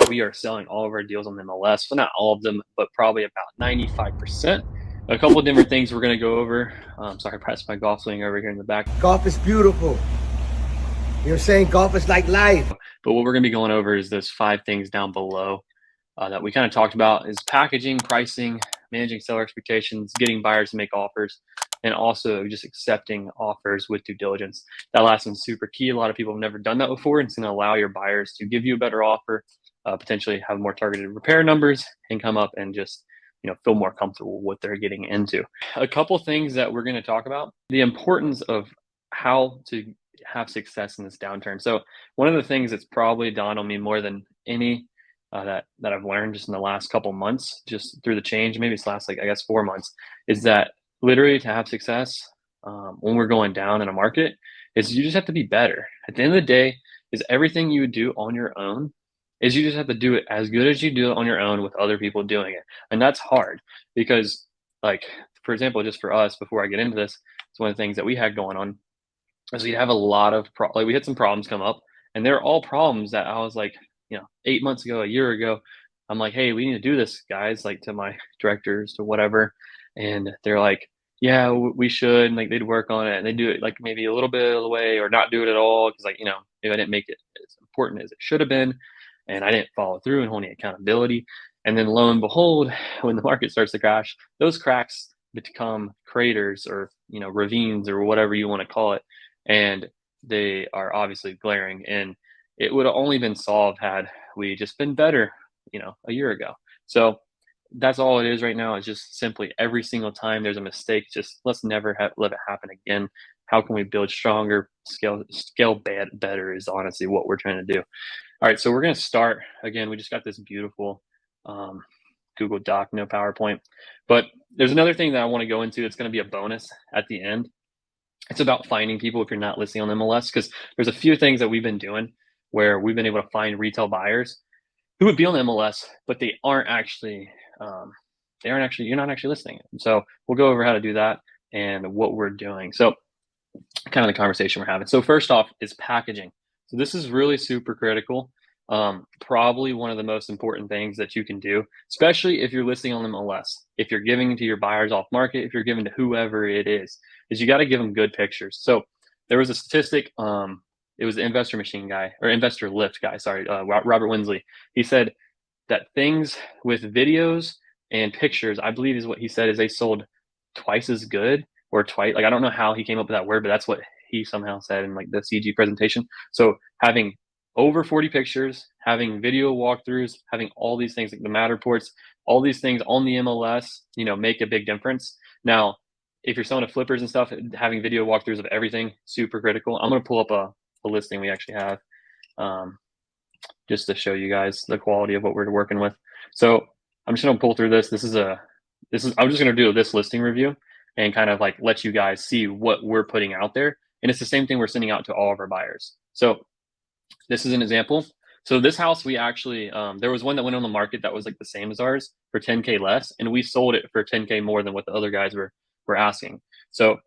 we are selling all of our deals on the MLS. Well, not all of them, but probably about 95%. A couple of different things we're going to go over. Sorry, I pressed my golf swing over here in the back. Golf is beautiful. You know what I'm saying? Golf is like life. But what we're going to be going over is those 5 things down below that we kind of talked about is packaging, pricing, managing seller expectations, getting buyers to make offers, and also just accepting offers with due diligence. That last one's super key. A lot of people have never done that before, and it's going to allow your buyers to give you a better offer, potentially have more targeted repair numbers, and come up and just feel more comfortable with what they're getting into. A couple things that we're going to talk about: the importance of how to have success in this downturn. So one of the things that's probably dawned on me more than any that I've learned just in the last couple months, just through the change, maybe it's last 4 months, is that literally to have success when we're going down in a market is you just have to be better. At the end of the day, is everything you would do on your own is you just have to do it as good as you do it on your own with other people doing it. And that's hard because, for example, just for us, before I get into this, it's one of the things that we had going on is we'd have a lot of we had some problems come up, and they're all problems that I was 8 months ago, a year ago, I'm like, hey, we need to do this, guys, to my directors, to whatever. And they're like, yeah, we should. And they'd work on it, and they do it maybe a little bit of the way or not do it at all. Cause maybe I didn't make it as important as it should have been. And I didn't follow through and hold any accountability. And then lo and behold, when the market starts to crash, those cracks become craters or, ravines or whatever you want to call it. And they are obviously glaring. And it would have only been solved had we just been better, a year ago. So that's all it is right now. It's just simply every single time there's a mistake, just let's never let it happen again. How can we build stronger, scale better is honestly what we're trying to do. All right, so we're going to start again. We just got this beautiful Google Doc, no PowerPoint, but there's another thing that I want to go into. It's going to be a bonus at the end. It's about finding people if you're not listing on MLS, because there's a few things that we've been doing where we've been able to find retail buyers who would be on the MLS, but they aren't actually, you're not actually listing it. So we'll go over how to do that and what we're doing. So kind of the conversation we're having. So first off is packaging. So this is really super critical. Probably one of the most important things that you can do, especially if you're listing on the MLS. If you're giving to your buyers off market, if you're giving to whoever it is you got to give them good pictures. So there was a statistic, it was the Investor Machine guy, or Investor Lift guy, sorry, Robert Winsley. He said that things with videos and pictures, I believe is what he said, is they sold twice as good, or twice, I don't know how he came up with that word, but that's what he somehow said in the CG presentation. So having over 40 pictures, having video walkthroughs, having all these things like the Matterports, all these things on the MLS, make a big difference. Now, if you're selling to flippers and stuff, having video walkthroughs of everything, super critical. I'm going to pull up a listing we actually have just to show you guys the quality of what we're working with. So I'm just going to pull through this. I'm just going to do this listing review and kind of let you guys see what we're putting out there. And it's the same thing we're sending out to all of our buyers. So this is an example. So this house, we actually, there was one that went on the market that was the same as ours for 10K less, and we sold it for 10K more than what the other guys were asking. So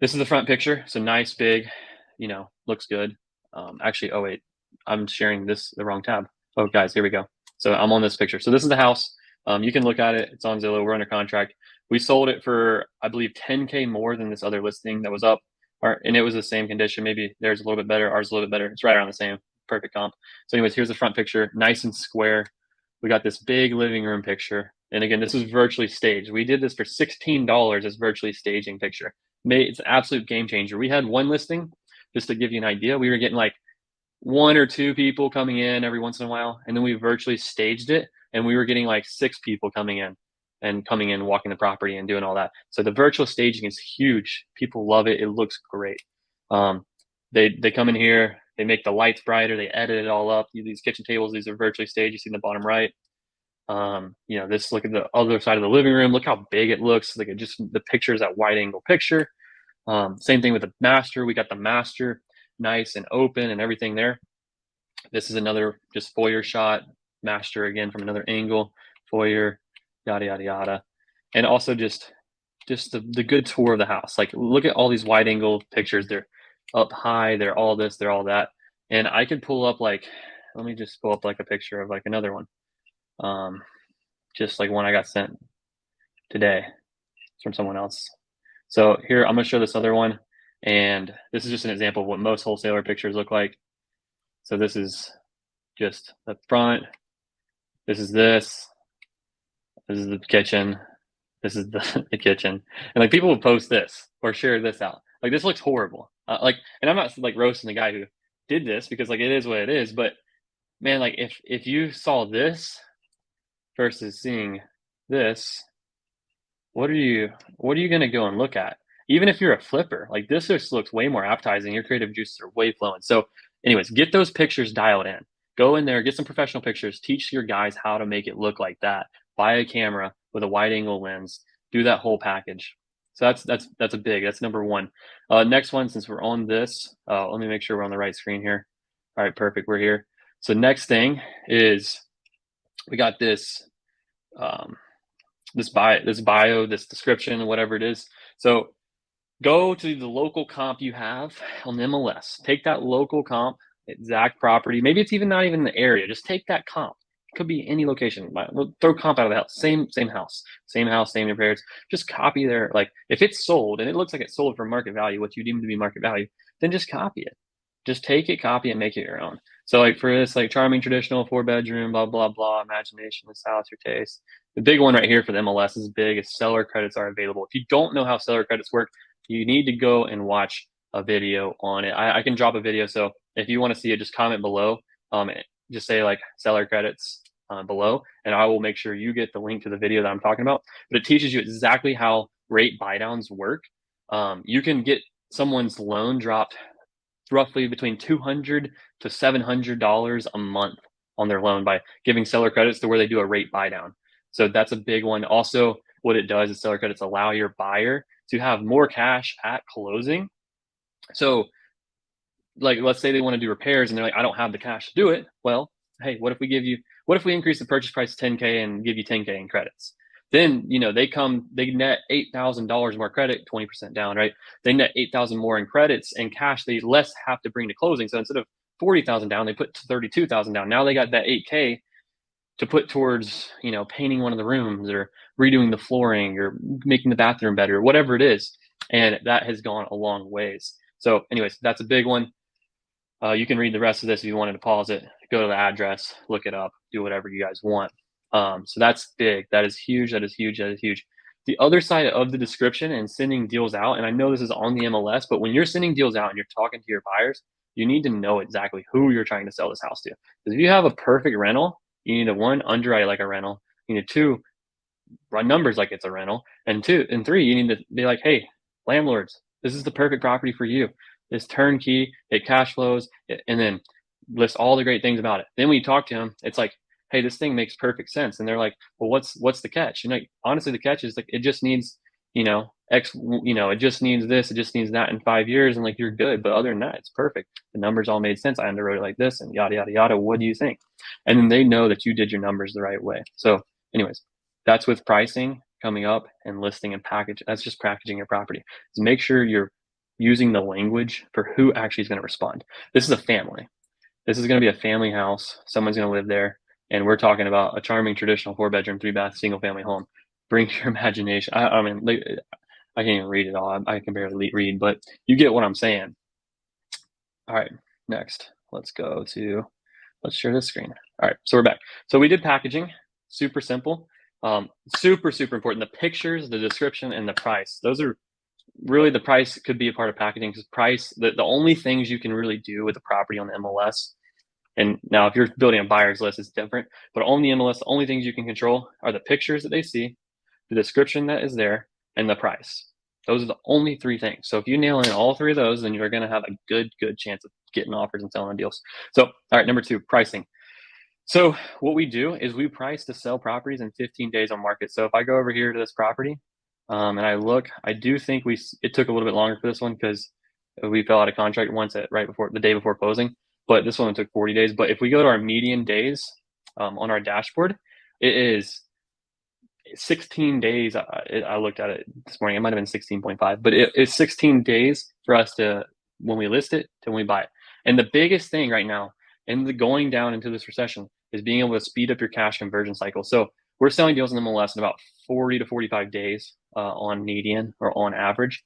this is the front picture. So nice, big, looks good. Actually, oh wait, I'm sharing the wrong tab. Oh guys, here we go. So I'm on this picture. So this is the house. You can look at it. It's on Zillow. We're under contract. We sold it for, I believe, 10K more than this other listing that was up. And it was the same condition. Maybe theirs a little bit better, ours a little bit better. It's right around the same, perfect comp. So anyways, here's the front picture, nice and square. We got this big living room picture. And again, this is virtually staged. We did this for $16 as virtually staging picture. It's an absolute game changer. We had one listing, just to give you an idea, we were getting 1 or 2 people coming in every once in a while. And then we virtually staged it, and we were getting 6 people coming in, walking the property and doing all that. So the virtual staging is huge. People love it. It looks great. They come in here, they make the lights brighter, they edit it all up. These kitchen tables, these are virtually staged. You see in the bottom right. This, look at the other side of the living room. Look how big it looks. Just the picture is that wide angle picture. Same thing with the master. We got the master nice and open and everything there. This is another just foyer shot, master again from another angle, foyer, yada, yada, yada. And also just the good tour of the house. Look at all these wide angle pictures. They're up high. They're all this, they're all that. And I could pull up let me just pull up like a picture of like another one. Just like one I got sent today from someone else. So here, I'm gonna show this other one. And this is just an example of what most wholesaler pictures look like. So this is just the front. This is this. This is the kitchen. This is the kitchen. And like people will post this or share this out. Like this looks horrible. And I'm not like roasting the guy who did this because like it is what it is. But man, like if you saw this versus seeing this, what are you gonna go and look at? Even if you're a flipper, like this just looks way more appetizing. Your creative juices are way flowing. So anyways, get those pictures dialed in. Go in there, get some professional pictures, teach your guys how to make it look like that. Buy a camera with a wide angle lens, do that whole package. So that's number one. Next one, since we're on this, let me make sure we're on the right screen here. All right, perfect, we're here. So next thing is we got this, this bio, this description, whatever it is. So go to the local comp you have on the MLS. Take that local comp, exact property. Maybe it's even not even the area. Just take that comp. It could be any location. We'll throw comp out of the house. Same house, same repairs. Just copy their, like if it's sold and it looks like it's sold for market value, what you deem to be market value, then just copy it. Just take it, copy it, make it your own. So like for this, like charming traditional 4-bedroom, blah blah blah, imagination, this house, your taste. The big one right here for the MLS is big. Is seller credits are available. If you don't know how seller credits work, you need to go and watch a video on it. I can drop a video. So if you want to see it, just comment below. Just say like seller credits below, and I will make sure you get the link to the video that I'm talking about. But it teaches you exactly how rate buy downs work. You can get someone's loan dropped roughly between $200 to $700 a month on their loan by giving seller credits to where they do a rate buy down. So that's a big one. Also, what it does is seller credits allow your buyer to have more cash at closing. So like, let's say they want to do repairs and they're like, I don't have the cash to do it. Well, hey, what if we increase the purchase price to 10K and give you 10K in credits? Then, they net $8,000 more credit, 20% down, right? They net 8,000 more in credits and cash. They less have to bring to closing. So instead of 40,000 down, they put 32,000 down. Now they got that 8K to put towards, painting one of the rooms or redoing the flooring or making the bathroom better, or whatever it is. And that has gone a long ways. So anyways, that's a big one. You can read the rest of this if you wanted to pause it, go to the address, look it up, do whatever you guys want. So that's big. That is huge. That is huge. That is huge. The other side of the description and sending deals out, and I know this is on the MLS, but when you're sending deals out and you're talking to your buyers, you need to know exactly who you're trying to sell this house to. Because if you have a perfect rental, you need to, one, underwrite like a rental. You need to, two, run numbers like it's a rental. And three, you need to be like, hey, landlords, this is the perfect property for you. It's turnkey, it cash flows, and then list all the great things about it. Then when you talk to them, it's like, hey, this thing makes perfect sense. And they're like, well, what's the catch? And like, honestly, the catch is like, it just needs, it just needs this, it just needs that in 5 years. And like, you're good. But other than that, it's perfect. The numbers all made sense. I underwrote it like this and yada, yada, yada. What do you think? And then they know that you did your numbers the right way. So anyways, that's with pricing coming up and listing and package. That's just packaging your property. So make sure you're using the language for who actually is going to respond. This is a family. This is going to be a family house. Someone's going to live there. And we're talking about a charming traditional 4-bedroom, 3-bath, single family home. Bring your imagination. I mean, I can't even read it all. I can barely read, but you get what I'm saying. All right, next, let's share this screen. All right, so we're back. So we did packaging, super simple, super, super important. The pictures, the description, and the price. Those are really, the price could be a part of packaging because price, the only things you can really do with the property on the MLS. And now if you're building a buyer's list, it's different, but on the MLS, the only things you can control are the pictures that they see, the description that is there, and the price. Those are the only three things. So if you nail in all three of those, then you're going to have a good chance of getting offers and selling deals. So, all right, number two, pricing. So what we do is we price to sell properties in 15 days on market. So if I go over here to this property and I look, I do think it took a little bit longer for this one because we fell out of contract once the day before closing. But this one took 40 days. But if we go to our median days on our dashboard, it is 16 days. I looked at it this morning. It might have been 16.5, but it's 16 days for us to, when we list it, to when we buy it. And the biggest thing right now, and the going down into this recession is being able to speed up your cash conversion cycle. So we're selling deals in MLS in about 40 to 45 days on median or on average.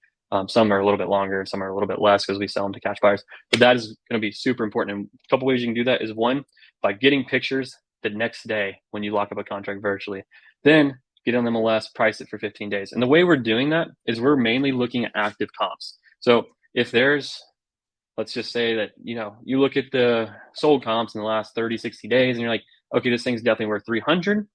Some are a little bit longer, some are a little bit less because we sell them to cash buyers. But that is going to be super important. And a couple ways you can do that is one, by getting pictures the next day when you lock up a contract virtually. Then get on MLS, price it for 15 days. And the way we're doing that is we're mainly looking at active comps. So if there's, let's just say that, you look at the sold comps in the last 30, 60 days and you're like, okay, this thing's definitely worth 300.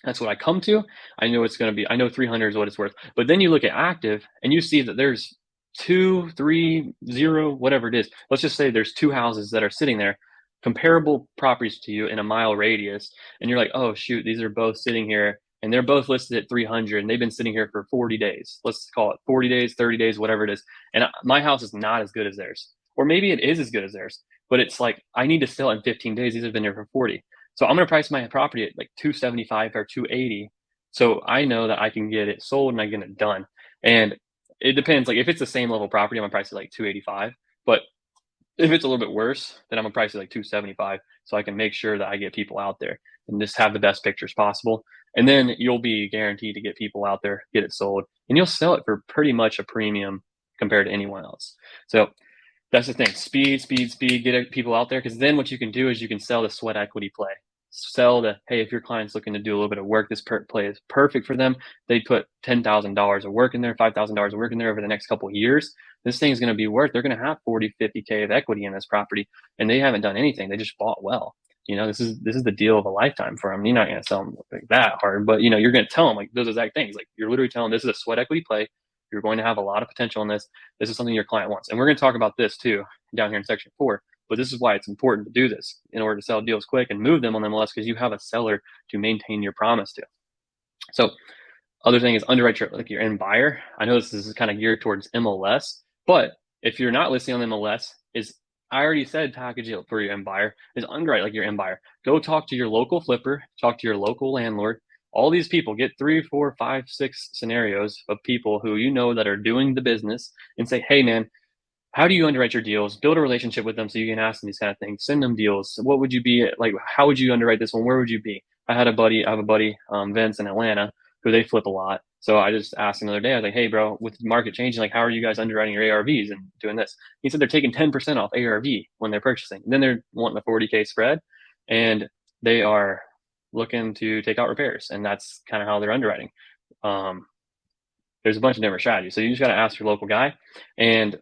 That's what I come to. I know it's going to be, I know 300 is what it's worth. But then you look at active and you see that there's 2, 3, 0, whatever it is. Let's just say there's 2 houses that are sitting there, comparable properties to you in a mile radius. And you're like, oh, shoot, these are both sitting here and they're both listed at 300 and they've been sitting here for 40 days. Let's call it 40 days, 30 days, whatever it is. And my house is not as good as theirs. Or maybe it is as good as theirs, but it's like, I need to sell in 15 days. These have been here for 40. So I'm going to price my property at like 275 or 280. So I know that I can get it sold and I get it done. And it depends. Like if it's the same level property, I'm going to price it like 285. But if it's a little bit worse, then I'm going to price it like 275. So I can make sure that I get people out there and just have the best pictures possible. And then you'll be guaranteed to get people out there, get it sold, and you'll sell it for pretty much a premium compared to anyone else. So that's the thing. Speed, get people out there. Because then what you can do is you can sell the sweat equity play. Sell the, hey, if your client's looking to do a little bit of work, this play is perfect for them. They put $10,000 of work in there, $5,000 of work in there over the next couple of years. This thing is going to be worth, they're going to have 40, 50K of equity in this property. And they haven't done anything. They just bought well. This is the deal of a lifetime for them. You're not going to sell them like that hard, but you're going to tell them like those exact things. Like you're literally telling them this is a sweat equity play. You're going to have a lot of potential in this. This is something your client wants. And we're going to talk about this too down here in section 4. But this is why it's important to do this in order to sell deals quick and move them on MLS, because you have a seller to maintain your promise to. So other thing is underwrite your end buyer. I know this is kind of geared towards MLS, but if you're not listing on MLS, I already said package it for your end buyer, is underwrite like your end buyer. Go talk to your local flipper, talk to your local landlord. All these people, get 3, 4, 5, 6 scenarios of people who that are doing the business and say, hey man, how do you underwrite your deals? Build a relationship with them so you can ask them these kind of things. Send them deals. What would you be like? How would you underwrite this one? Where would you be? I have a buddy, Vince in Atlanta, who they flip a lot. So I just asked him the other day, I was like, hey bro, with the market changing, like how are you guys underwriting your ARVs and doing this? He said they're taking 10% off ARV when they're purchasing. And then they're wanting a 40K spread and they are looking to take out repairs. And that's kind of how they're underwriting. There's a bunch of different strategies. So you just got to ask your local guy and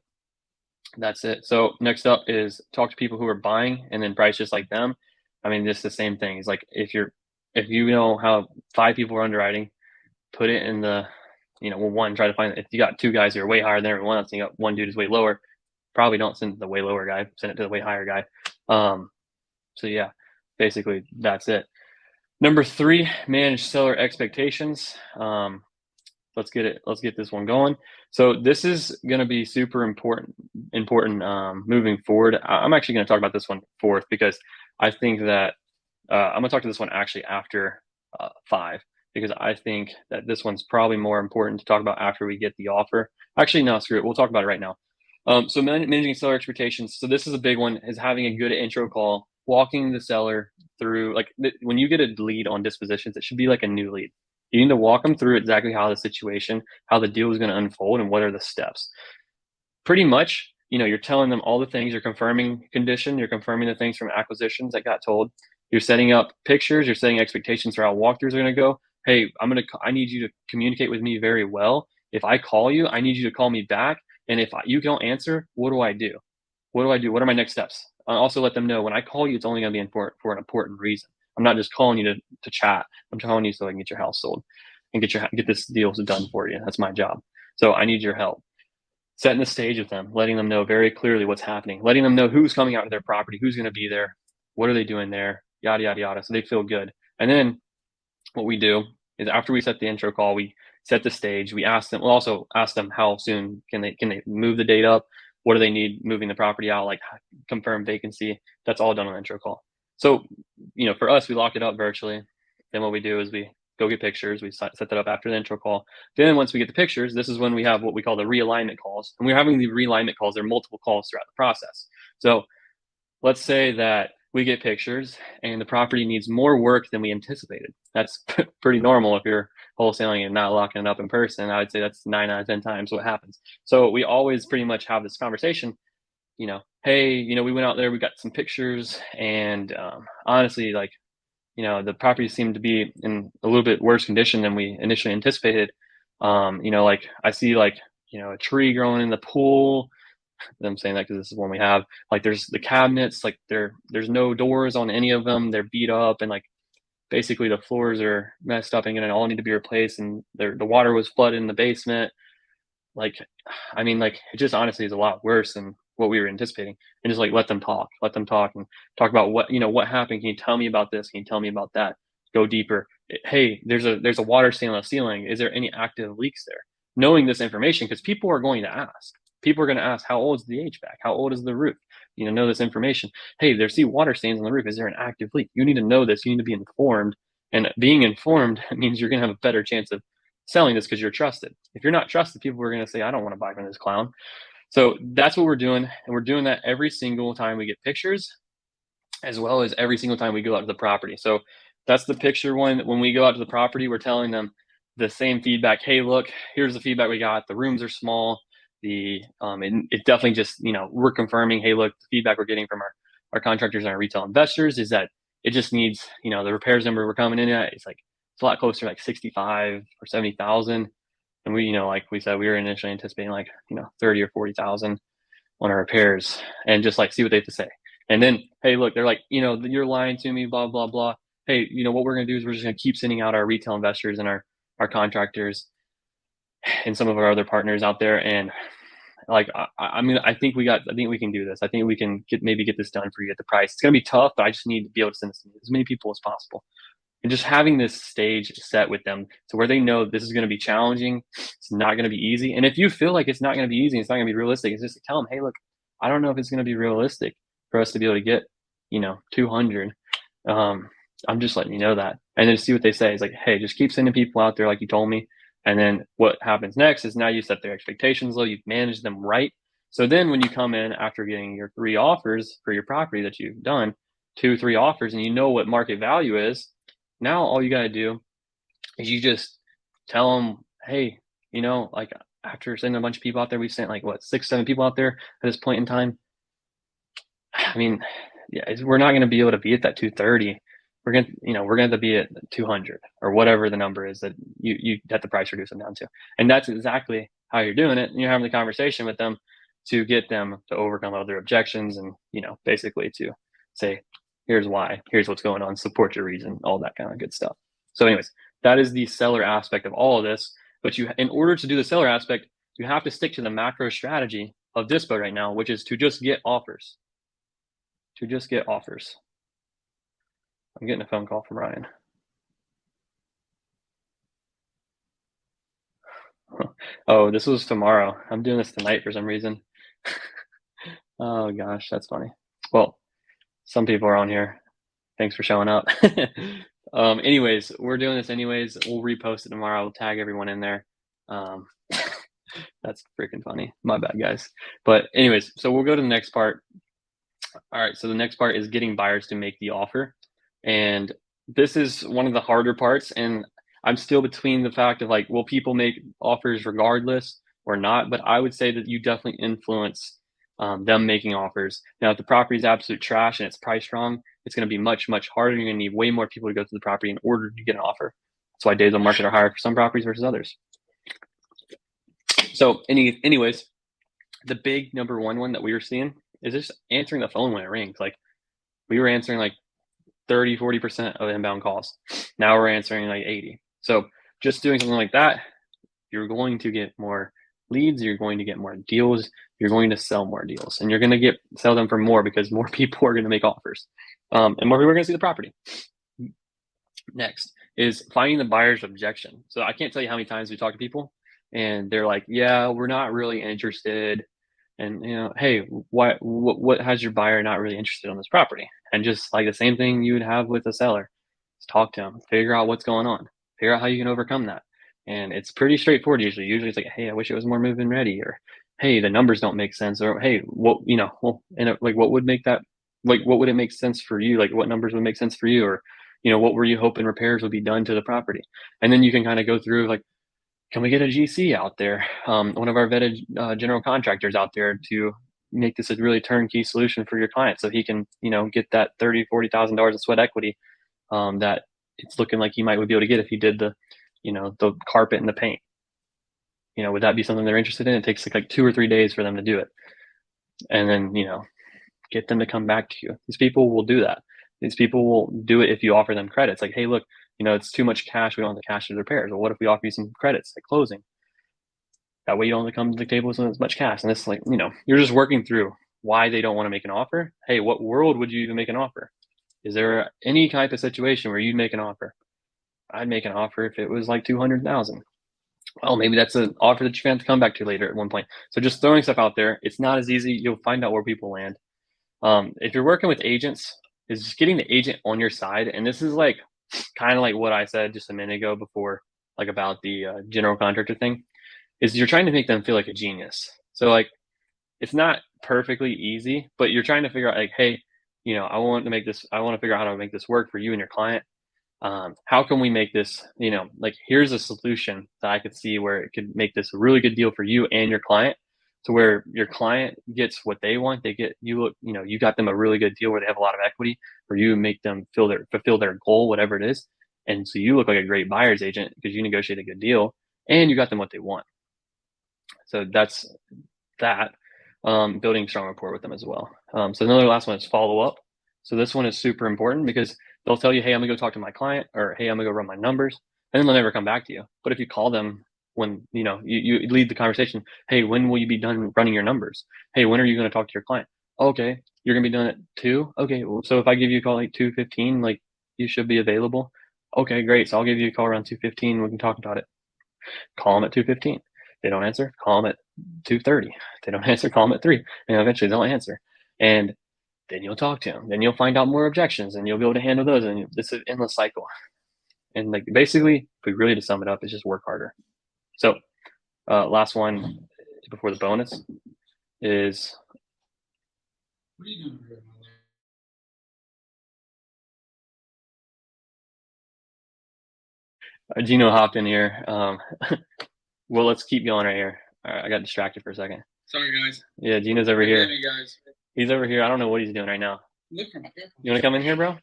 that's it. So next up is talk to people who are buying and then price just like them. I mean, this is the same thing. It's like if you know how 5 people are underwriting, put it in the, one, try to find, if you got 2 guys who are way higher than everyone else and you got 1 dude who's way lower, probably don't send it to the way lower guy, send it to the way higher guy. So yeah, basically that's it. Number 3, manage seller expectations. Let's get this one going. So this is going to be super important moving forward. I'm actually going to talk about this one fourth because I think that I'm going to talk to this one actually after 5, because I think that this one's probably more important to talk about after we get the offer. Actually, no, screw it. We'll talk about it right now. So managing seller expectations. So this is a big one, is having a good intro call, walking the seller through, like when you get a lead on dispositions, it should be like a new lead. You need to walk them through exactly how the situation, how the deal is going to unfold and what are the steps. Pretty much, you're telling them all the things, you're confirming condition, you're confirming the things from acquisitions that got told. You're setting up pictures, you're setting expectations for how walkthroughs are going to go. Hey, I need you to communicate with me very well. If I call you, I need you to call me back. And if you don't answer, what do I do? What are my next steps? I also let them know when I call you, it's only going to be for an important reason. I'm not just calling you to chat. I'm calling you so I can get your house sold and get this deal done for you. That's my job. So I need your help. Setting the stage with them, letting them know very clearly what's happening, letting them know who's coming out to their property, who's going to be there, what are they doing there, yada, yada, yada. So they feel good. And then what we do is after we set the intro call, we set the stage. We'll also ask them how soon can they move the date up? What do they need moving the property out? Like confirm vacancy. That's all done on the intro call. So, for us, we lock it up virtually. Then what we do is we go get pictures. We set that up after the intro call. Then once we get the pictures, this is when we have what we call the realignment calls. And we're having the realignment calls. There are multiple calls throughout the process. So let's say that we get pictures and the property needs more work than we anticipated. That's pretty normal if you're wholesaling and not locking it up in person. I would say that's 9 out of 10 times what happens. So we always pretty much have this conversation, hey, we went out there, we got some pictures, and honestly, like, the property seemed to be in a little bit worse condition than we initially anticipated. Like I see like, a tree growing in the pool. I'm saying that because this is one we have. Like there's the cabinets, like there's no doors on any of them. They're beat up, and like basically the floors are messed up and gonna all need to be replaced. And the water was flooded in the basement. Like, I mean, like it just honestly is a lot worse than what we were anticipating. And just like let them talk and talk about what happened. Can you tell me about this? Can you tell me about that? Go deeper. Hey, there's a water stain on the ceiling. Is there any active leaks there? Knowing this information, because people are going to ask. People are going to ask, how old is the HVAC? How old is the roof? Know this information. Hey, there's water stains on the roof. Is there an active leak? You need to know this. You need to be informed. And being informed means you're going to have a better chance of selling this because you're trusted. If you're not trusted, people are going to say, I don't want to buy from this clown. So that's what we're doing. And we're doing that every single time we get pictures, as well as every single time we go out to the property. So that's the picture one. When we go out to the property, we're telling them the same feedback. Hey, look, here's the feedback we got. The rooms are small. It definitely just, we're confirming, hey, look, the feedback we're getting from our contractors and our retail investors is that it just needs, the repairs number we're coming in at, it's a lot closer, like 65 or 70,000. And we, like we said, we were initially anticipating like, 30 or 40,000 on our repairs, and just like see what they have to say. And then, hey, look, they're like, you're lying to me, blah, blah, blah. Hey, what we're going to do is we're just going to keep sending out our retail investors and our contractors and some of our other partners out there. And like, I think we can do this. I think we can maybe get this done for you at the price. It's going to be tough, but I just need to be able to send this to as many people as possible. And just having this stage set with them to where they know this is going to be challenging. It's not going to be easy. And if you feel like it's not going to be easy, it's not going to be realistic, it's just to tell them, hey, look, I don't know if it's going to be realistic for us to be able to get, 200. I'm just letting you know that. And then see what they say. It's like, hey, just keep sending people out there like you told me. And then what happens next is now you set their expectations low, you've managed them right. So then when you come in after getting your 3 offers for your property that you've done, 2-3 offers, and you know what market value is, now all you got to do is you just tell them, hey, like after sending a bunch of people out there, we've sent like 6-7 people out there at this point in time. I mean, yeah, we're not going to be able to be at that 230. We're going to have to be at 200 or whatever the number is that you at the price reduce them down to. And that's exactly how you're doing it. And you're having the conversation with them to get them to overcome other objections and, basically to say, here's why, here's what's going on, support your reason, all that kind of good stuff. So anyways, that is the seller aspect of all of this. But in order to do the seller aspect, you have to stick to the macro strategy of Dispo right now, which is to just get offers. I'm getting a phone call from Ryan. Oh, this was tomorrow. I'm doing this tonight for some reason. Oh gosh, that's funny. Well, some people are on here. Thanks for showing up. Anyways, we're doing this anyways. We'll repost it tomorrow. We'll tag everyone in there. That's freaking funny. My bad, guys. But anyways, so we'll go to the next part. All right, so the next part is getting buyers to make the offer. And this is one of the harder parts. And I'm still between the fact of like, will people make offers regardless or not? But I would say that you definitely influence them making offers. Now, if the property is absolute trash and it's priced wrong, it's going to be much, much harder. You're going to need way more people to go to the property in order to get an offer. That's why days on market are higher for some properties versus others. So anyways, the big number one that we were seeing is just answering the phone when it rings. Like we were answering like 30-40% of inbound calls. Now we're answering like 80. So just doing something like that, you're going to get more leads, you're going to get more deals, you're going to sell more deals, and you're going to sell them for more because more people are going to make offers, and more people are going to see the property. Next is finding the buyer's objection. So I can't tell you how many times we talk to people and they're like, yeah, we're not really interested. And, hey, what has your buyer not really interested on this property? And just like the same thing you would have with a seller, just talk to them, figure out what's going on, figure out how you can overcome that. And it's pretty straightforward usually. Usually it's like, hey, I wish it was more move-in ready, or hey, the numbers don't make sense, or hey, what would make that Like, what would it make sense for you? Like, what numbers would make sense for you? Or, what were you hoping repairs would be done to the property? And then you can kind of go through, like, can we get a GC out there? One of our vetted general contractors out there to make this a really turnkey solution for your client, so he can, get that $30,000-$40,000 of sweat equity that it's looking like he might would be able to get if he did the carpet and the paint. Would that be something they're interested in? It takes like 2 or 3 days for them to do it, and then get them to come back to you. These people will do that. These people will do it if you offer them credits. Like, hey, look, it's too much cash. We don't have the cash to do repairs. Well, what if we offer you some credits like closing? That way you don't have to come to the table with as much cash. And it's like, you're just working through why they don't want to make an offer. Hey, what world would you even make an offer? Is there any type of situation where you'd make an offer? I'd make an offer if it was like 200,000. Well, maybe that's an offer that you have to come back to later at one point. So just throwing stuff out there. It's not as easy. You'll find out where people land. If you're working with agents, is just getting the agent on your side. And this is like kind of like what I said just a minute ago before, like about the general contractor thing, is you're trying to make them feel like a genius. So like, it's not perfectly easy, but you're trying to figure out like, hey, I want to figure out how to make this work for you and your client. How can we make this, like, here's a solution that I could see where it could make this a really good deal for you and your client, to where your client gets what they want. They get, you got them a really good deal where they have a lot of equity, where you make them fulfill their goal, whatever it is. And so you look like a great buyer's agent because you negotiate a good deal and you got them what they want. So that's that. Building strong rapport with them as well. So another last one is follow up. So this one is super important because they'll tell you, hey, I'm gonna go talk to my client, or hey, I'm gonna go run my numbers, and then they'll never come back to you. But if you call them when you lead the conversation, hey, when will you be done running your numbers? Hey, when are you going to talk to your client? Okay, you're gonna be done at 2. Okay, well, so if I give you a call like 2:15, like, you should be available. Okay, great. So I'll give you a call around 2:15. We can talk about it. Call them at 2:15. They don't answer. Call them at 2:30. They don't answer. Call them at 3. And eventually they'll answer. And then you'll talk to them. Then you'll find out more objections, and you'll be able to handle those. And it's an endless cycle. And like, basically, if we really to sum it up, it's just work harder. So last one before the bonus is, what are you doing here? Gino hopped in here. Well, let's keep going right here. All right, I got distracted for a second. Sorry, guys. Yeah, Gino's over here. Me, guys. He's over here. I don't know what he's doing right now. Look for my hair. You want to come in here, bro?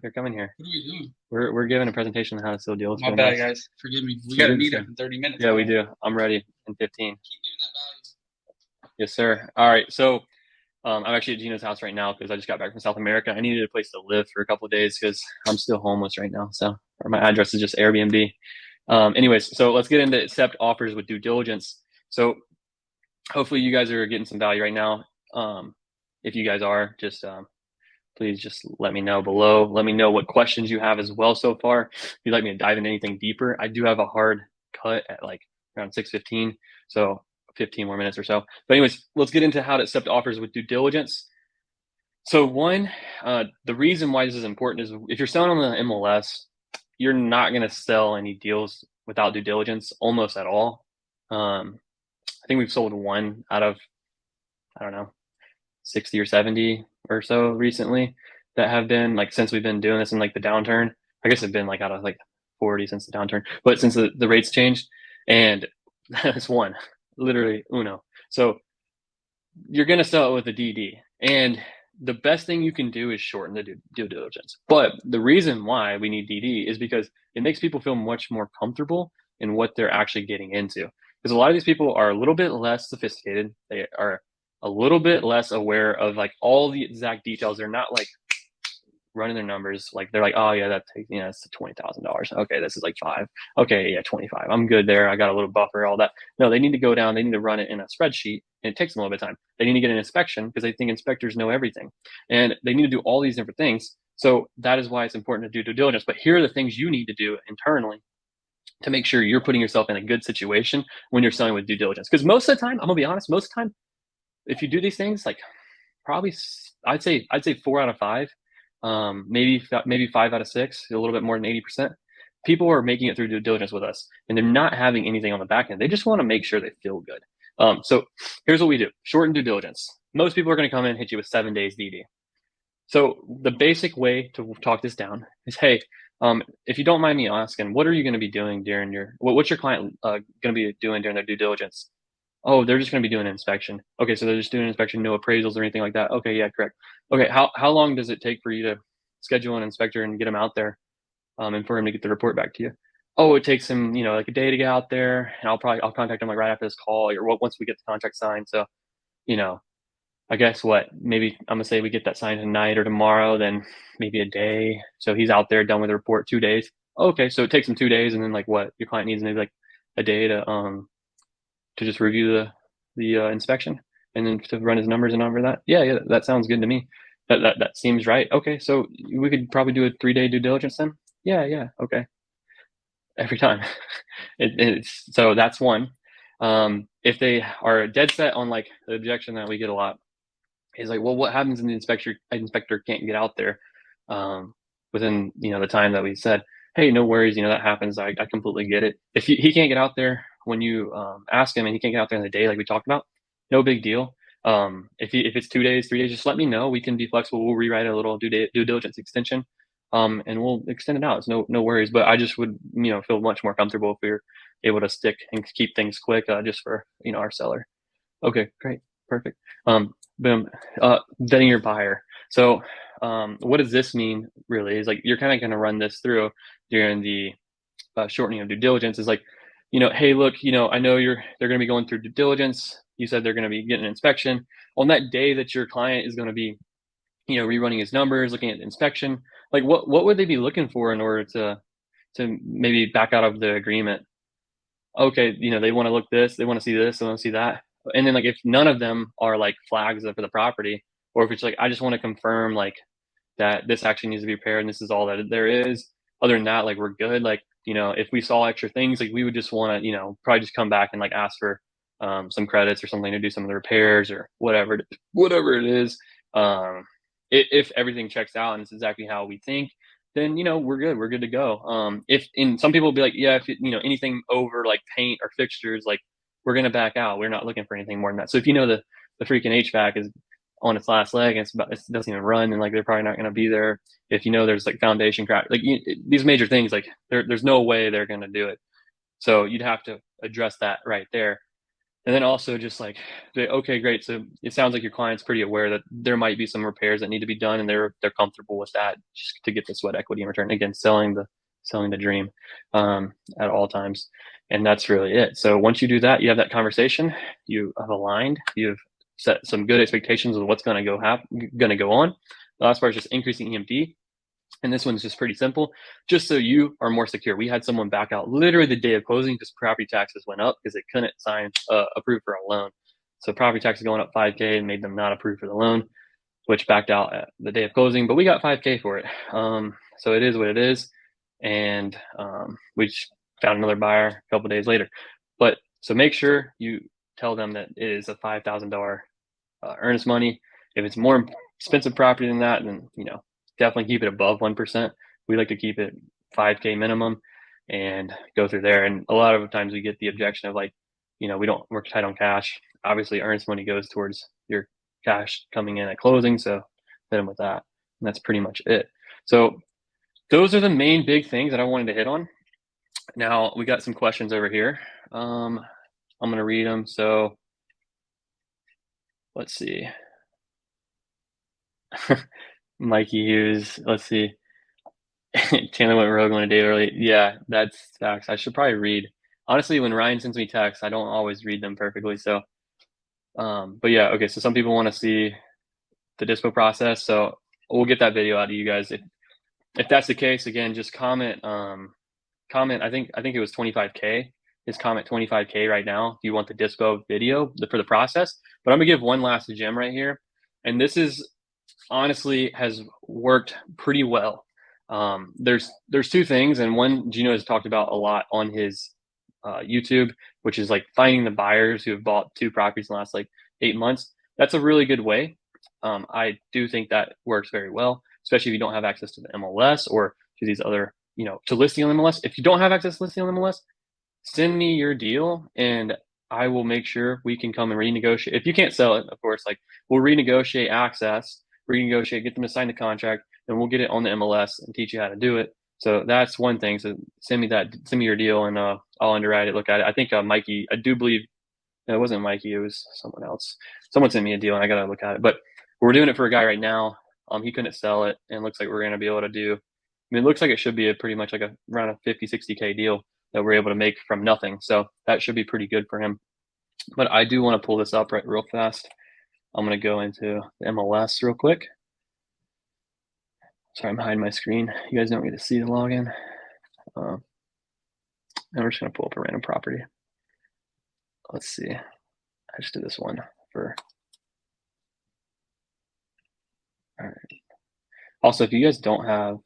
Here, come in here. What are we doing? We're giving a presentation on how to seal deals. My bad, guys. Forgive me. We got to meet up in 30 minutes. Yeah, we do. I'm ready in 15. Keep doing that, Yes, sir. All right. So I'm actually at Gino's house right now because I just got back from South America. I needed a place to live for a couple of days because I'm still homeless right now. So, or my address is just Airbnb. Anyways, so let's get into accept offers with due diligence. So hopefully you guys are getting some value right now. If you guys are, just please just let me know below. Let me know what questions you have as well so far. If you'd like me to dive into anything deeper, I do have a hard cut at like around 6:15. So 15 more minutes or so. But anyways, let's get into how to accept offers with due diligence. So one, the reason why this is important is if you're selling on the MLS, you're not going to sell any deals without due diligence almost at all. I think we've sold one out of, I don't know, 60 or 70 or so recently that have been like, since we've been doing this in like the downturn. I guess it's been like out of like 40 since the downturn, but since the rates changed, and that's one, literally uno. So you're going to sell it with a DD, and the best thing you can do is shorten the due diligence. But the reason why we need DD is because it makes people feel much more comfortable in what they're actually getting into. Because a lot of these people are a little bit less sophisticated. They are a little bit less aware of like all the exact details. They're not like running their numbers. Like they're like, oh yeah, that takes, it's $20,000. Okay, this is like 5. Okay, yeah, 25. I'm good there. I got a little buffer, all that. No, they need to go down. They need to run it in a spreadsheet, and it takes them a little bit of time. They need to get an inspection because they think inspectors know everything, and they need to do all these different things. So that is why it's important to do due diligence. But here are the things you need to do internally to make sure you're putting yourself in a good situation when you're selling with due diligence. Because most of the time, I'm gonna be honest, most of the time, if you do these things, like probably I'd say 4 out of 5. Maybe 5 out of 6, a little bit more than 80%. People are making it through due diligence with us, and they're not having anything on the back end. They just want to make sure they feel good. So here's what we do: shorten due diligence. Most people are going to come in and hit you with 7 days DD. So the basic way to talk this down is, hey, if you don't mind me asking, what are you going to be doing during what's your client going to be doing during their due diligence? Oh, they're just going to be doing an inspection. Okay, so they're just doing an inspection, no appraisals or anything like that. Okay, yeah, correct. Okay, how long does it take for you to schedule an inspector and get him out there, and for him to get the report back to you? Oh, it takes him, like a day to get out there, and I'll contact him like right after this call or once we get the contract signed. So, you know, I guess maybe I'm gonna say we get that signed tonight or tomorrow, then maybe a day. So he's out there done with the report 2 days. Okay, so it takes him 2 days, and then like what your client needs maybe like a day to just review the inspection and then to run his numbers and over that. Yeah, that sounds good to me. That seems right. Okay, so we could probably do a 3-day due diligence then. Yeah, okay. Every time. It's so that's one. If they are dead set on like the objection that we get a lot is like, well, what happens when the inspector can't get out there within the time that we said? Hey, no worries, that happens. I completely get it. If he can't get out there when you ask him, and he can't get out there in the day like we talked about, no big deal. If it's 2 days, 3 days, just let me know. We can be flexible. We'll rewrite a little due diligence extension, and we'll extend it out. It's no worries. But I just would feel much more comfortable if we were able to stick and keep things quick, just for our seller. Okay, great, perfect. Boom. Vetting your buyer. So, what does this mean? Really, is like you're kind of going to run this through during the shortening of due diligence. Is like, hey, look, I know they're going to be going through due diligence. You said they're going to be getting an inspection on that day that your client is going to be, rerunning his numbers, looking at the inspection. Like, what would they be looking for in order to maybe back out of the agreement? Okay, they want to look this, they want to see this, they want to see that. And then like if none of them are like flags for the property, or if it's like I just want to confirm like that this actually needs to be repaired and this is all that there is. Other than that, like we're good. Like, if we saw extra things, like we would just want to, probably just come back and like ask for some credits or something to do some of the repairs or whatever it is. If everything checks out and it's exactly how we think, then we're good to go. If in some people will be like, yeah, if anything over like paint or fixtures, like we're gonna back out. We're not looking for anything more than that. So if the freaking HVAC is on its last leg and it doesn't even run, and like they're probably not gonna be there. If there's like foundation crack, like these major things, like there's no way they're gonna do it. So you'd have to address that right there. And then also just like, okay, great. So it sounds like your client's pretty aware that there might be some repairs that need to be done, and they're comfortable with that, just to get the sweat equity in return. Again, selling the dream at all times, and that's really it. So once you do that, you have that conversation, you have aligned, you've set some good expectations of what's going to go on. The last part is just increasing EMD. And this one's just pretty simple, just so you are more secure. We had someone back out literally the day of closing because property taxes went up because they couldn't approve for a loan. So property taxes going up $5K and made them not approve for the loan, which backed out at the day of closing. But we got $5K for it. So it is what it is. And we just found another buyer a couple days later. But so make sure you tell them that it is a $5,000 earnest money. If it's more expensive property than that, then definitely keep it above 1%. We like to keep it 5K minimum and go through there. And a lot of times we get the objection of like, we're tight on cash. Obviously, earnest money goes towards your cash coming in at closing. So hit them with that. And that's pretty much it. So those are the main big things that I wanted to hit on. Now we got some questions over here. I'm going to read them. So let's see. Mikey Hughes, let's see. Chandler went rogue on a day early. Yeah, that's facts. I should probably read. Honestly, when Ryan sends me texts, I don't always read them perfectly. So, but yeah, okay. So some people want to see the dispo process. So we'll get that video out to you guys. If that's the case, again, just comment. Comment. I think it was 25K. Just comment 25K right now if you want the dispo video for the process. But I'm gonna give one last gem right here, and this is honestly has worked pretty well. There's two things, and one Gino has talked about a lot on his YouTube, which is like finding the buyers who have bought 2 properties in the last like 8 months. That's a really good way. I do think that works very well, especially if you don't have access to the MLS or to these other, to listing on MLS. If you don't have access to listing on MLS, send me your deal and I will make sure we can come and renegotiate. If you can't sell it, of course, like we'll renegotiate access renegotiate, get them to sign the contract, and we'll get it on the MLS and teach you how to do it. So that's one thing. So send me your deal, and I'll underwrite it, look at it. I think Mikey, I do believe no, it wasn't Mikey, it was someone else. Someone sent me a deal, and I got to look at it. But we're doing it for a guy right now. He couldn't sell it, and it looks like we're going to be able to do. I mean, it looks like it should be pretty much like around a 50, 60K deal that we're able to make from nothing. So that should be pretty good for him. But I do want to pull this up real fast. I'm going to go into the MLS real quick. Sorry, I'm hiding my screen. You guys don't get to see the login. And we're just going to pull up a random property. Let's see. I just did this one for. All right. Also, if you guys don't have,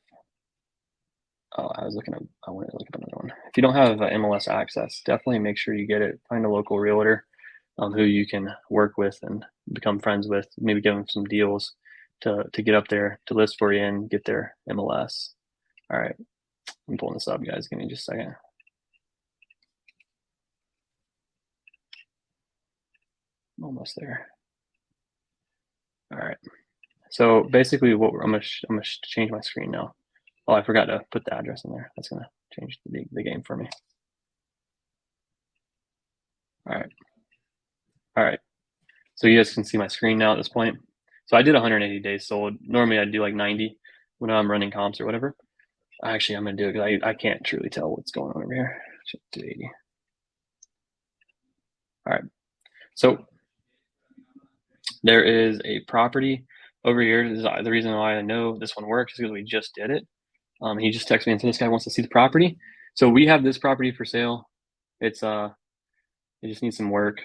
I wanted to look up another one. If you don't have MLS access, definitely make sure you get it. Find a local realtor who you can work with and become friends with. Maybe give them some deals to get up there to list for you and get their MLS. All right, I'm pulling this up, guys. Give me just a second. I'm almost there. All right. So basically, what I'm gonna change my screen now. Oh, I forgot to put the address in there. That's gonna change the game for me. All right. All right. So you guys can see my screen now at this point. So I did 180 days sold. Normally I'd do like 90 when I'm running comps or whatever. Actually, I'm gonna do it because I can't truly tell what's going on over here. Should do 80. All right. So there is a property over here. This is the reason why I know this one works is because we just did it. He just texted me and said this guy wants to see the property. So we have this property for sale. It's it just needs some work.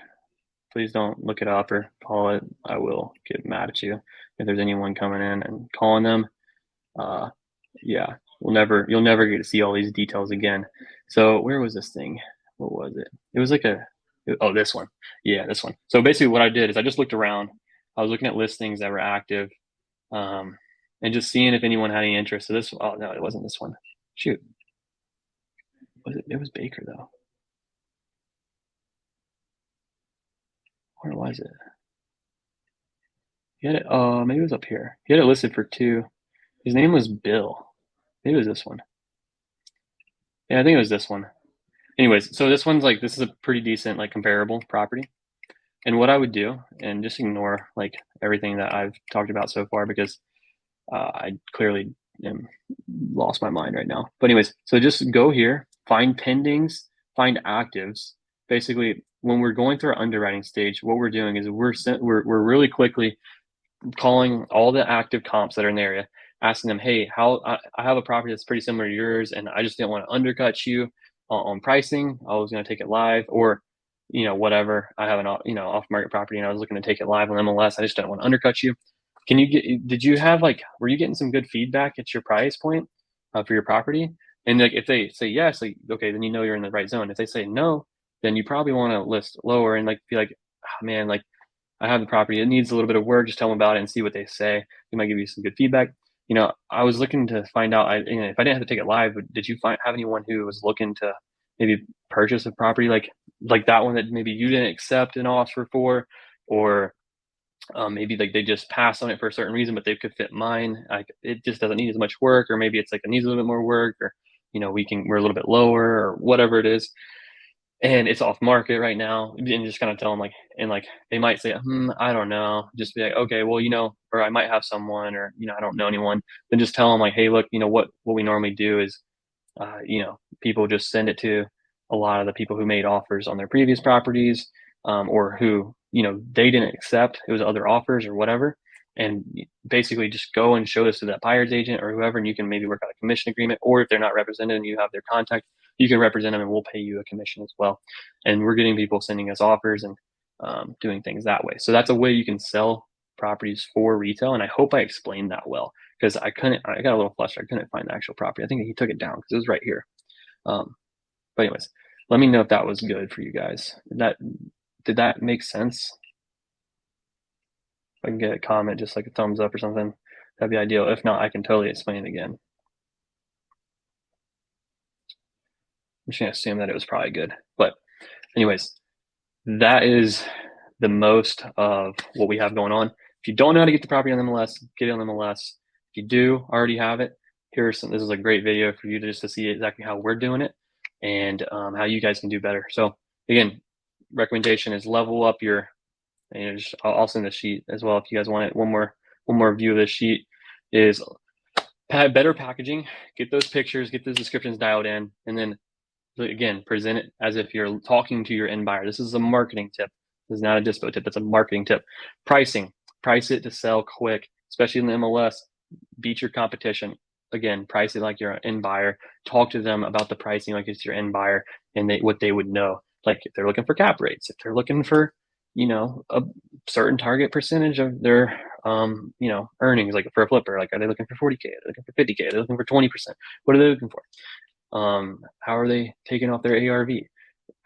Please don't look it up or call it. I will get mad at you if there's anyone coming in and calling them. Yeah, you'll never get to see all these details again. So where was this thing? What was it? It was like this one. Yeah, this one. So basically what I did is I just looked around. I was looking at listings that were active, and just seeing if anyone had any interest. So oh no, it wasn't this one. Shoot. Was it? It was Baker though. Where was it? He had it. Maybe it was up here. He had it listed for 2. His name was Bill. Maybe it was this one. Yeah, I think it was this one. Anyways, so this one's this is a pretty decent comparable property. And what I would do, and just ignore everything that I've talked about so far because I clearly am lost my mind right now. But anyways, so just go here, find pendings, find actives. Basically, when we're going through our underwriting stage, what we're doing is we're really quickly calling all the active comps that are in the area, asking them, hey, I have a property that's pretty similar to yours, and I just didn't want to undercut you on pricing. I was going to take it live, or whatever. I have an off market property, and I was looking to take it live on MLS. I just didn't want to undercut you. Did you have were you getting some good feedback at your price point for your property? And if they say yes, okay, then you're in the right zone. If they say no, then you probably want to list lower and be like, oh, man, I have the property. It needs a little bit of work. Just tell them about it and see what they say. They might give you some good feedback. I was looking to find out if I didn't have to take it live, did you have anyone who was looking to maybe purchase a property like that one that maybe you didn't accept an offer for, or maybe they just passed on it for a certain reason, but they could fit mine. It just doesn't need as much work, or maybe it's it needs a little bit more work, or we're a little bit lower, or whatever it is. And it's off market right now, and just kind of tell them they might say, I don't know. Just be like, okay, well, or I might have someone, or, I don't know anyone. Then just tell them hey, look, what we normally do is, people just send it to a lot of the people who made offers on their previous properties, or who, they didn't accept. It was other offers or whatever. And basically just go and show this to that buyer's agent or whoever, and you can maybe work out a commission agreement, or if they're not represented and you have their contact, you can represent them and we'll pay you a commission as well. And we're getting people sending us offers and doing things that way. So that's a way you can sell properties for retail. And I hope I explained that well, because I got a little flustered. I couldn't find the actual property. I think he took it down because it was right here. But anyways, let me know if that was good for you guys. Did that make sense? If I can get a comment, just like a thumbs up or something, that'd be ideal. If not, I can totally explain it again. I'm just gonna assume that it was probably good. But anyways, that is the most of what we have going on. If you don't know how to get the property on MLS, get it on MLS. If you do already have it, this is a great video for you to see exactly how we're doing it and how you guys can do better. So again, recommendation is level up your, I'll send the sheet as well if you guys want it. One more view of this sheet is better packaging, get those pictures, get those descriptions dialed in, and then again, present it as if you're talking to your end buyer. This is a marketing tip. This is not a dispo tip. It's a marketing tip. Pricing, price it to sell quick, especially in the MLS. Beat your competition. Again, price it like you're an end buyer. Talk to them about the pricing like it's your end buyer and what they would know. Like if they're looking for cap rates, if they're looking for, a certain target percentage of their, earnings, like for a flipper, like are they looking for 40K? Are they looking for 50K? Are they looking for 20%? What are they looking for? How are they taking off their ARV?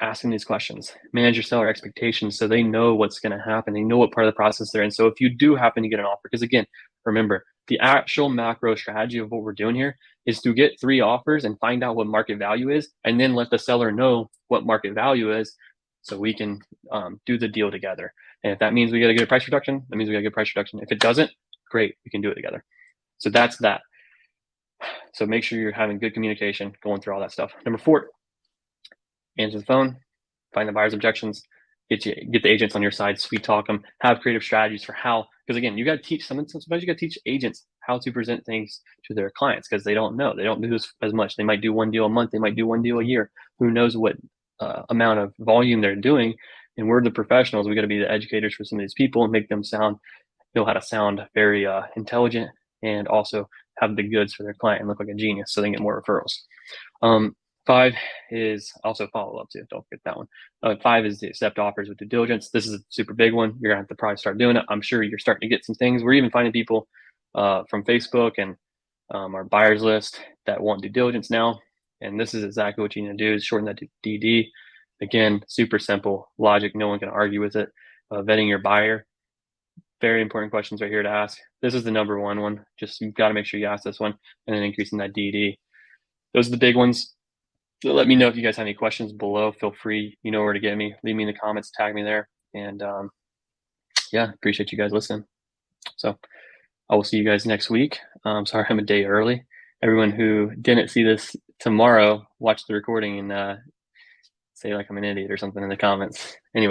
Asking these questions. Manage your seller expectations so they know what's going to happen. They know what part of the process they're in. So if you do happen to get an offer, because again, remember, the actual macro strategy of what we're doing here is to get 3 offers and find out what market value is, and then let the seller know what market value is so we can do the deal together. And if that means we got to get a price reduction, that means we got to get a price reduction. If it doesn't, great, we can do it together. So that's that. So make sure you're having good communication going through all that stuff. Number 4, answer the phone, find the buyer's objections, get the agents on your side, sweet talk them, have creative strategies for how, because again, you got to teach sometimes you got to teach agents how to present things to their clients because they don't know. They don't do this as much. They might do 1 deal a month. They might do 1 deal a year. Who knows what amount of volume they're doing. And we're the professionals. We got to be the educators for some of these people and make them know how to sound very intelligent and also have the goods for their client and look like a genius so they can get more referrals. 5 is also follow up too. Don't forget that one. 5 is to accept offers with due diligence. This is a super big one. You're gonna have to probably start doing it. I'm sure you're starting to get some things. We're even finding people from Facebook and our buyers list that want due diligence now. And this is exactly what you need to do is shorten that to DD. Again, super simple logic. No one can argue with it. Vetting your buyer. Very important questions right here to ask. This is the number one. Just you've got to make sure you ask this one, and then increasing that DD. Those are the big ones. So let me know if you guys have any questions below. Feel free, you know where to get me. Leave me in the comments, tag me there. And yeah, appreciate you guys listening. So I will see you guys next week. Sorry I'm a day early. Everyone who didn't see this tomorrow, watch the recording and say like I'm an idiot or something in the comments. Anyway.